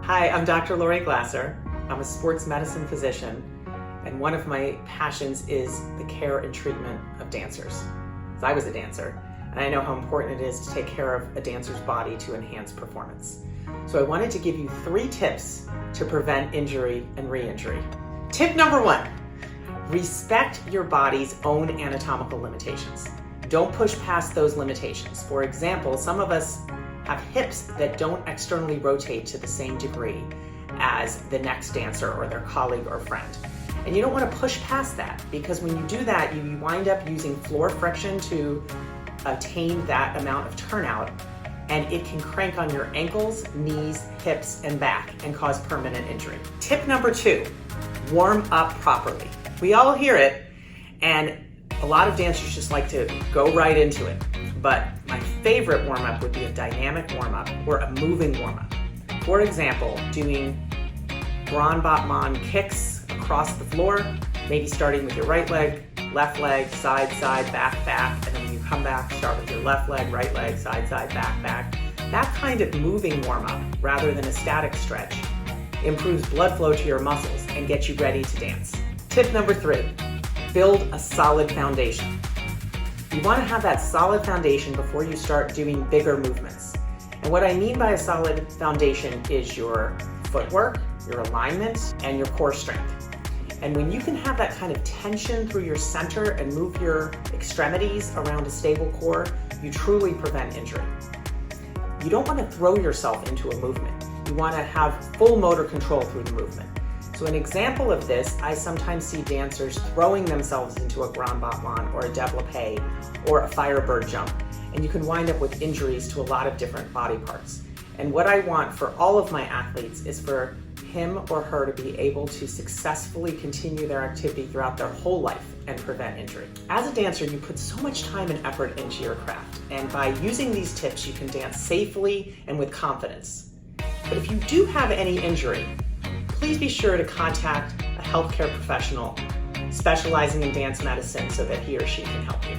Hi, I'm Dr. Laurie Glasser. I'm a sports medicine physician, and one of my passions is the care and treatment of dancers. So I was a dancer, and I know how important it is to take care of a dancer's body to enhance performance. So I wanted to give you 3 tips to prevent injury and re-injury. Tip number 1, respect your body's own anatomical limitations. Don't push past those limitations. For example, some of us have hips that don't externally rotate to the same degree as the next dancer or their colleague or friend. And you don't want to push past that, because when you do that, you wind up using floor friction to attain that amount of turnout, and it can crank on your ankles, knees, hips, and back and cause permanent injury. Tip number 2, warm up properly. We all hear it, and a lot of dancers just like to go right into it. But my favorite warm-up would be a dynamic warm-up or a moving warm-up. For example, doing grand battement kicks across the floor, maybe starting with your right leg, left leg, side, side, back, back, and then when you come back, start with your left leg, right leg, side, side, back, back. That kind of moving warm-up, rather than a static stretch, improves blood flow to your muscles and gets you ready to dance. Tip number 3, build a solid foundation. You want to have that solid foundation before you start doing bigger movements. And what I mean by a solid foundation is your footwork, your alignment, and your core strength. And when you can have that kind of tension through your center and move your extremities around a stable core, you truly prevent injury. You don't want to throw yourself into a movement. You want to have full motor control through the movement. So an example of this, I sometimes see dancers throwing themselves into a grand battement or a développé or a firebird jump, and you can wind up with injuries to a lot of different body parts. And what I want for all of my athletes is for him or her to be able to successfully continue their activity throughout their whole life and prevent injury. As a dancer, you put so much time and effort into your craft, and by using these tips, you can dance safely and with confidence. But if you do have any injury, please be sure to contact a healthcare professional specializing in dance medicine so that he or she can help you.